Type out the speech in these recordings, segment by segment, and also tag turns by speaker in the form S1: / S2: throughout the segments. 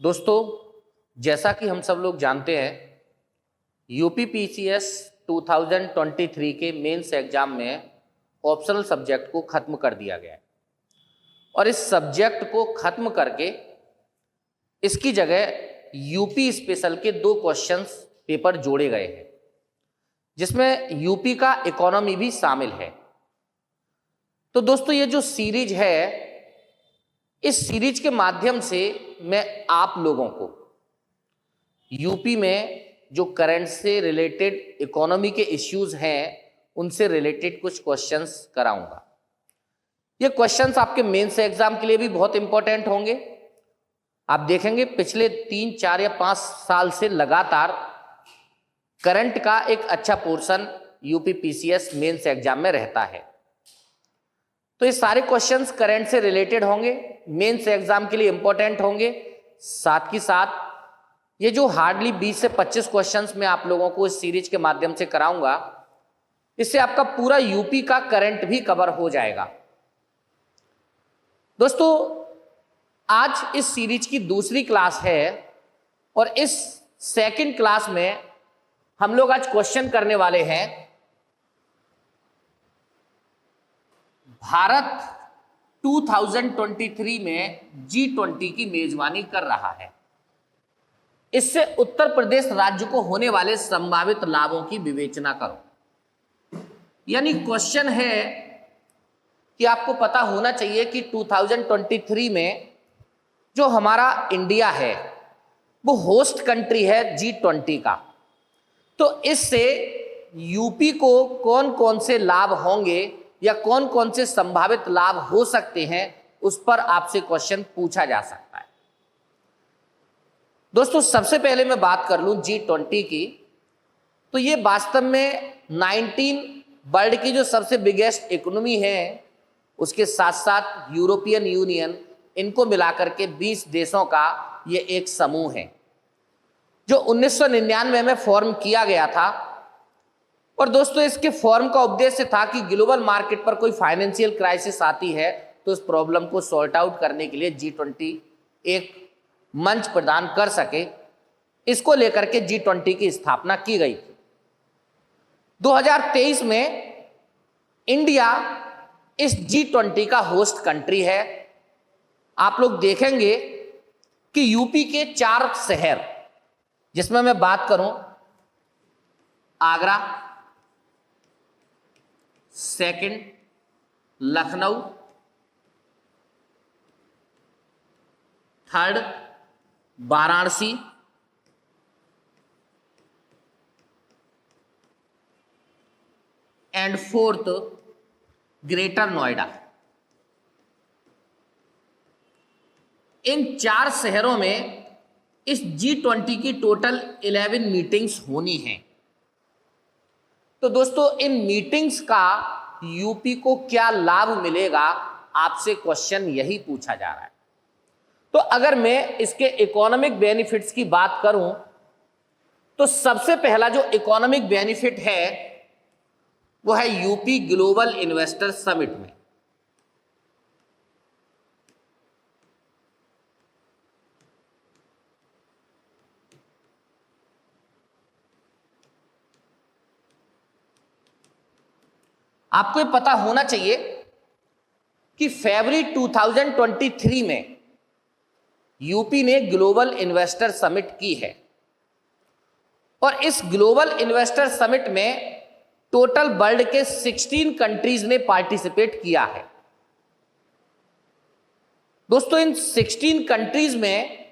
S1: दोस्तों, जैसा कि हम सब लोग जानते हैं, यूपीपीसीएस 2023 के मेंस एग्जाम में ऑप्शनल सब्जेक्ट को ख़त्म कर दिया गया है और इस सब्जेक्ट को ख़त्म करके इसकी जगह यूपी स्पेशल के 2 क्वेश्चंस पेपर जोड़े गए हैं, जिसमें यूपी का इकोनॉमी भी शामिल है। तो दोस्तों, ये जो सीरीज है, इस सीरीज के माध्यम से मैं आप लोगों को यूपी में जो करंट से रिलेटेड इकोनॉमी के इश्यूज हैं उनसे रिलेटेड कुछ क्वेश्चंस कराऊंगा। ये क्वेश्चंस आपके मेंस एग्जाम के लिए भी बहुत इंपॉर्टेंट होंगे। आप देखेंगे पिछले 3, 4 या 5 साल से लगातार करंट का एक अच्छा पोर्शन यूपीपीसीएस मेंस एग्जाम में रहता है। तो ये सारे क्वेश्चंस करंट से रिलेटेड होंगे, मेंस एग्जाम के लिए इंपॉर्टेंट होंगे। साथ ही साथ ये जो हार्डली 20 से 25 क्वेश्चंस मैं आप लोगों को इस सीरीज के माध्यम से कराऊंगा, इससे आपका पूरा यूपी का करंट भी कवर हो जाएगा। दोस्तों, आज इस सीरीज की दूसरी क्लास है और इस सेकंड क्लास में हम लोग आज क्वेश्चन करने वाले हैं, भारत 2023 में G20 की मेजबानी कर रहा है। इससे उत्तर प्रदेश राज्य को होने वाले संभावित लाभों की विवेचना करो। यानी क्वेश्चन है कि आपको पता होना चाहिए कि 2023 में जो हमारा इंडिया है वो होस्ट कंट्री है G20 का। तो इससे यूपी को कौन कौन से लाभ होंगे या कौन कौन से संभावित लाभ हो सकते हैं, उस पर आपसे क्वेश्चन पूछा जा सकता है। दोस्तों, सबसे पहले मैं बात कर लूं G20 की, तो ये वास्तव में 19 वर्ल्ड की जो सबसे बिगेस्ट इकोनॉमी है, उसके साथ साथ यूरोपियन यूनियन, इनको मिलाकर के 20 देशों का ये एक समूह है जो 1999 में फॉर्म किया गया था। और दोस्तों, इसके फॉर्म का उद्देश्य था कि ग्लोबल मार्केट पर कोई फाइनेंशियल क्राइसिस आती है तो उस प्रॉब्लम को सॉर्ट आउट करने के लिए G20 एक मंच प्रदान कर सके। इसको लेकर के G20 की स्थापना की गई। 2023 में इंडिया इस G20 का होस्ट कंट्री है। आप लोग देखेंगे कि यूपी के 4 शहर, जिसमें मैं बात करूं Agra, second Lucknow, third Varanasi, and fourth Greater Noida. इन 4 शहरों में इस G20 की टोटल 11 मीटिंग्स होनी हैं। तो दोस्तों, इन मीटिंग्स का यूपी को क्या लाभ मिलेगा, आपसे क्वेश्चन यही पूछा जा रहा है। तो अगर मैं इसके इकोनॉमिक बेनिफिट्स की बात करूं, तो सबसे पहला जो इकोनॉमिक बेनिफिट है वो है यूपी ग्लोबल इन्वेस्टर समिट में। आपको ये पता होना चाहिए कि फरवरी 2023 में यूपी ने ग्लोबल इन्वेस्टर समिट की है और इस ग्लोबल इन्वेस्टर समिट में टोटल वर्ल्ड के 16 कंट्रीज ने पार्टिसिपेट किया है। दोस्तों, इन 16 कंट्रीज में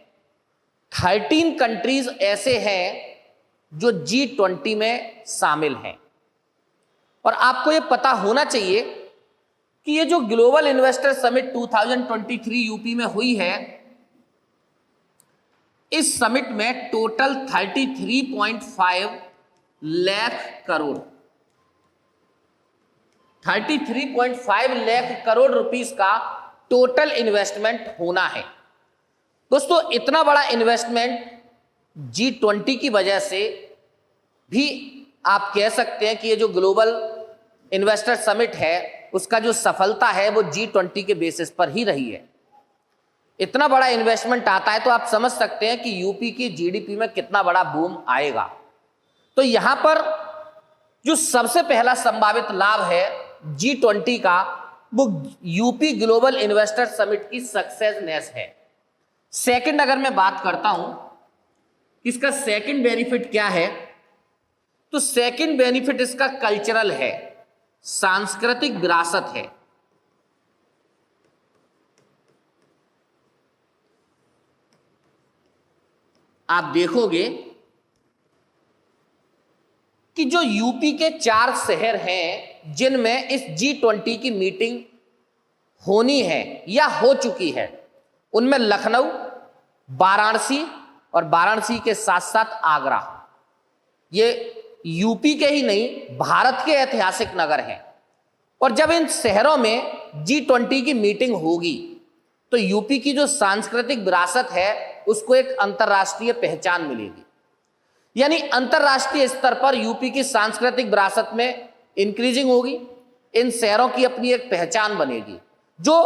S1: 13 कंट्रीज ऐसे हैं जो G20 में शामिल हैं। और आपको ये पता होना चाहिए कि ये जो ग्लोबल इन्वेस्टर समिट 2023 यूपी में हुई है, इस समिट में टोटल 33.5 लाख करोड़ 33.5 लाख करोड़ रुपीस का टोटल इन्वेस्टमेंट होना है। दोस्तों, इतना बड़ा इन्वेस्टमेंट G20 की वजह से भी आप कह सकते हैं कि ये जो ग्लोबल इन्वेस्टर समिट है उसका जो सफलता है वो G20 के बेसिस पर ही रही है। इतना बड़ा इन्वेस्टमेंट आता है तो आप समझ सकते हैं कि यूपी की जीडीपी में कितना बड़ा बूम आएगा। तो यहां पर जो सबसे पहला संभावित लाभ है G20 का, वो यूपी ग्लोबल इन्वेस्टर समिट की सक्सेसनेस है। सेकंड अगर मैं बात करता हूं इसका सेकंड बेनिफिट क्या है, तो सेकंड बेनिफिट इसका कल्चरल है, सांस्कृतिक विरासत है। आप देखोगे कि जो यूपी के 4 शहर हैं जिनमें इस G20 की मीटिंग होनी है या हो चुकी है, उनमें लखनऊ, वाराणसी और वाराणसी के साथ साथ आगरा, ये यूपी के ही नहीं भारत के ऐतिहासिक नगर हैं। और जब इन शहरों में G20 की मीटिंग होगी तो यूपी की जो सांस्कृतिक विरासत है उसको एक अंतर्राष्ट्रीय पहचान मिलेगी। यानी अंतर्राष्ट्रीय स्तर पर यूपी की सांस्कृतिक विरासत में इंक्रीजिंग होगी, इन शहरों की अपनी एक पहचान बनेगी, जो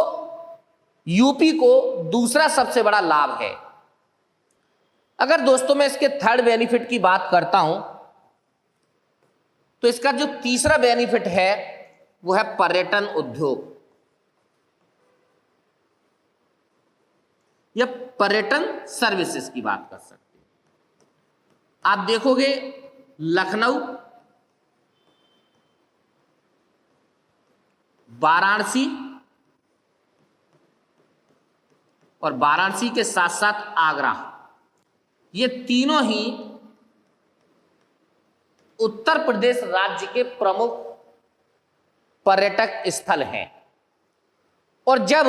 S1: यूपी को दूसरा सबसे बड़ा लाभ है। अगर दोस्तों मैं इसके थर्ड बेनिफिट की बात करता हूं तो इसका जो तीसरा बेनिफिट है वो है पर्यटन उद्योग या पर्यटन सर्विसेज की बात कर सकते हैं। आप देखोगे लखनऊ, वाराणसी और वाराणसी के साथ साथ आगरा, ये तीनों ही उत्तर प्रदेश राज्य के प्रमुख पर्यटक स्थल हैं। और जब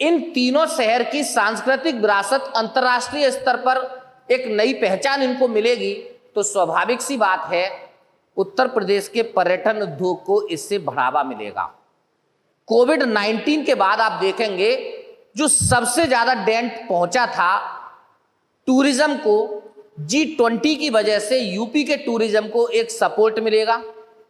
S1: इन तीनों शहर की सांस्कृतिक विरासत अंतर्राष्ट्रीय स्तर पर एक नई पहचान इनको मिलेगी तो स्वाभाविक सी बात है उत्तर प्रदेश के पर्यटन उद्योग को इससे बढ़ावा मिलेगा। कोविड-19 के बाद आप देखेंगे जो सबसे ज्यादा डेंट पहुंचा था टूरिज्म को, G20 की वजह से यूपी के टूरिज्म को एक सपोर्ट मिलेगा,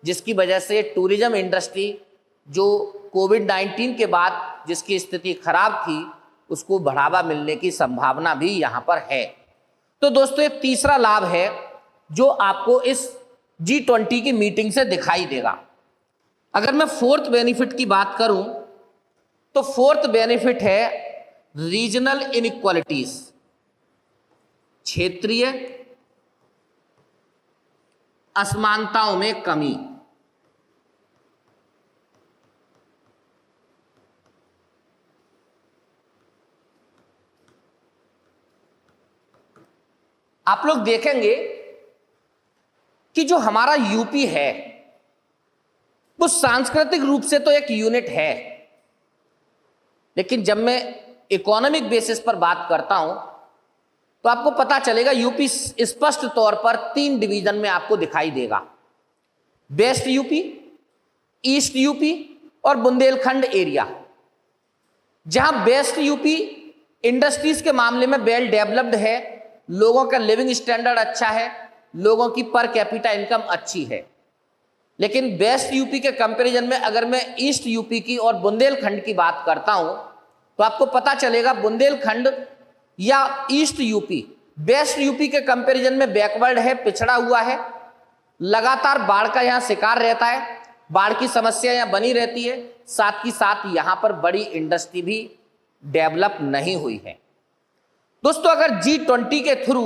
S1: जिसकी वजह से टूरिज्म इंडस्ट्री जो कोविड-19 के बाद जिसकी स्थिति खराब थी उसको बढ़ावा मिलने की संभावना भी यहां पर है। तो दोस्तों एक तीसरा लाभ है जो आपको इस G20 की मीटिंग से दिखाई देगा। अगर मैं फोर्थ बेनिफिट की बात करूं तो फोर्थ बेनिफिट है रीजनल इनइक्वालिटीज, क्षेत्रीय असमानताओं में कमी। आप लोग देखेंगे कि जो हमारा यूपी है वो सांस्कृतिक रूप से तो एक यूनिट है, लेकिन जब मैं इकोनॉमिक बेसिस पर बात करता हूं तो आपको पता चलेगा यूपी स्पष्ट तौर पर 3 डिवीजन में आपको दिखाई देगा, वेस्ट यूपी, ईस्ट यूपी और बुंदेलखंड एरिया। जहां वेस्ट यूपी इंडस्ट्रीज के मामले में वेल डेवलप्ड है, लोगों का लिविंग स्टैंडर्ड अच्छा है, लोगों की पर कैपिटा इनकम अच्छी है, लेकिन वेस्ट यूपी के कंपैरिजन में अगर मैं ईस्ट यूपी की और बुंदेलखंड की बात करता हूं तो आपको पता चलेगा बुंदेलखंड या ईस्ट यूपी वेस्ट यूपी के कंपैरिजन में बैकवर्ड है, पिछड़ा हुआ है, लगातार बाढ़ का यहां शिकार रहता है, बाढ़ की समस्या यहां बनी रहती है, साथ ही साथ यहां पर बड़ी इंडस्ट्री भी डेवलप नहीं हुई है। दोस्तों अगर G20 के थ्रू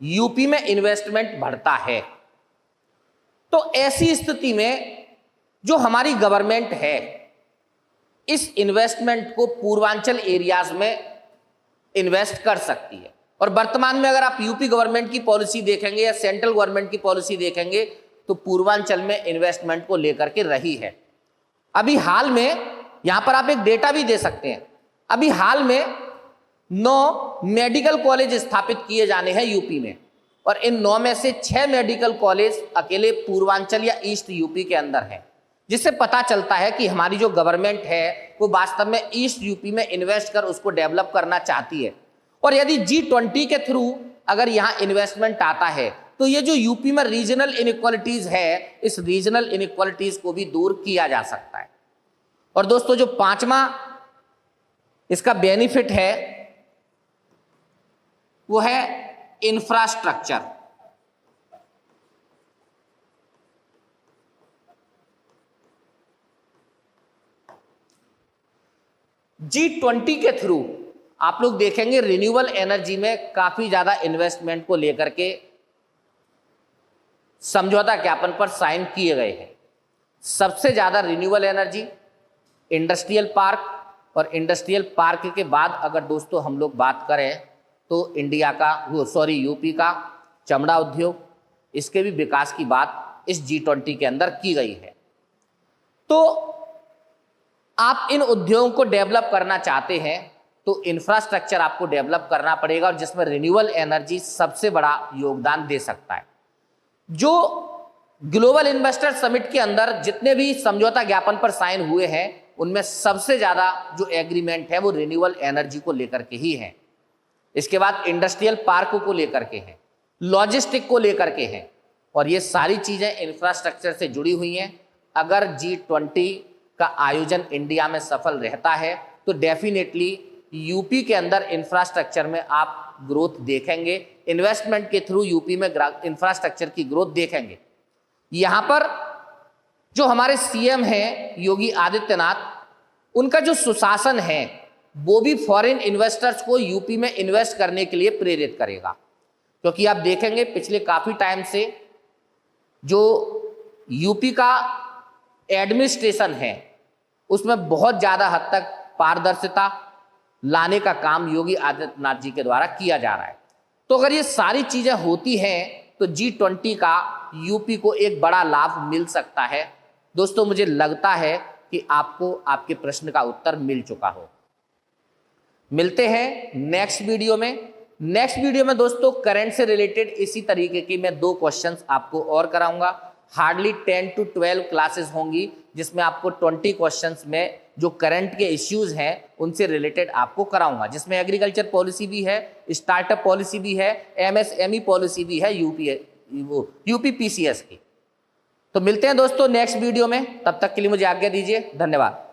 S1: यूपी में इन्वेस्टमेंट बढ़ता है तो ऐसी स्थिति में जो हमारी गवर्नमेंट है इस इन्वेस्टमेंट को पूर्वांचल एरियाज में इन्वेस्ट कर सकती है। और वर्तमान में अगर आप यूपी गवर्नमेंट की पॉलिसी देखेंगे या सेंट्रल गवर्नमेंट की पॉलिसी देखेंगे तो पूर्वांचल में इन्वेस्टमेंट को लेकर के रही है। अभी हाल में यहां पर आप एक डेटा भी दे सकते हैं, अभी हाल में 9 मेडिकल कॉलेज स्थापित किए जाने हैं यूपी में, और इन 9 में से 6 मेडिकल कॉलेज अकेले पूर्वांचल या ईस्ट यूपी के अंदर है, जिससे पता चलता है कि हमारी जो गवर्नमेंट है वो वास्तव में ईस्ट यूपी में इन्वेस्ट कर उसको डेवलप करना चाहती है। और यदि G20 के थ्रू अगर यहाँ इन्वेस्टमेंट आता है तो ये जो यूपी में रीजनल इनइक्वालिटीज है, इस रीजनल इनइक्वालिटीज को भी दूर किया जा सकता है। और दोस्तों जो 5वां इसका बेनिफिट है वो है इंफ्रास्ट्रक्चर। G20 के थ्रू आप लोग देखेंगे रिन्यूएबल एनर्जी में काफी ज्यादा इन्वेस्टमेंट को लेकर के समझौता ज्ञापन पर साइन किए गए हैं। सबसे ज्यादा रिन्यूएबल एनर्जी, इंडस्ट्रियल पार्क, और इंडस्ट्रियल पार्क के बाद अगर दोस्तों हम लोग बात करें तो इंडिया का यूपी का चमड़ा उद्योग, इसके भी विकास की बात इस G20 के अंदर की गई है। तो आप इन उद्योगों को डेवलप करना चाहते हैं तो इंफ्रास्ट्रक्चर आपको डेवलप करना पड़ेगा, और जिसमें रिन्यूएबल एनर्जी सबसे बड़ा योगदान दे सकता है। जो ग्लोबल इन्वेस्टर समिट के अंदर जितने भी समझौता ज्ञापन पर साइन हुए हैं उनमें सबसे ज्यादा जो एग्रीमेंट है वो रिन्यूएबल एनर्जी को लेकर के ही है। इसके बाद इंडस्ट्रियल पार्क को लेकर के हैं, लॉजिस्टिक को लेकर के हैं, और ये सारी चीजें इंफ्रास्ट्रक्चर से जुड़ी हुई हैं। अगर G20 का आयोजन इंडिया में सफल रहता है तो डेफिनेटली यूपी के अंदर इंफ्रास्ट्रक्चर में आप ग्रोथ देखेंगे, इन्वेस्टमेंट के थ्रू यूपी में इंफ्रास्ट्रक्चर की ग्रोथ देखेंगे। यहां पर जो हमारे सीएम हैं योगी आदित्यनाथ, उनका जो सुशासन है वो भी फॉरेन इन्वेस्टर्स को यूपी में इन्वेस्ट करने के लिए प्रेरित करेगा, क्योंकि आप देखेंगे पिछले काफी टाइम से जो यूपी का एडमिनिस्ट्रेशन है उसमें बहुत ज्यादा हद तक पारदर्शिता लाने का काम योगी आदित्यनाथ जी के द्वारा किया जा रहा है। तो अगर ये सारी चीजें होती हैं तो G20 का यूपी को एक बड़ा लाभ मिल सकता है। दोस्तों मुझे लगता है कि आपको आपके प्रश्न का उत्तर मिल चुका हो। मिलते हैं नेक्स्ट वीडियो में। नेक्स्ट वीडियो में दोस्तों करंट से रिलेटेड इसी तरीके की मैं 2 क्वेश्चंस आपको और कराऊंगा। हार्डली 10 to 12 क्लासेस होंगी जिसमें आपको 20 क्वेश्चंस में जो करंट के इश्यूज हैं उनसे रिलेटेड आपको कराऊंगा, जिसमें एग्रीकल्चर पॉलिसी भी है, स्टार्टअप पॉलिसी भी है, MSME पॉलिसी भी है यूपी PCS की। तो मिलते हैं दोस्तों नेक्स्ट वीडियो में, तब तक के लिए मुझे आज्ञा दीजिए। धन्यवाद।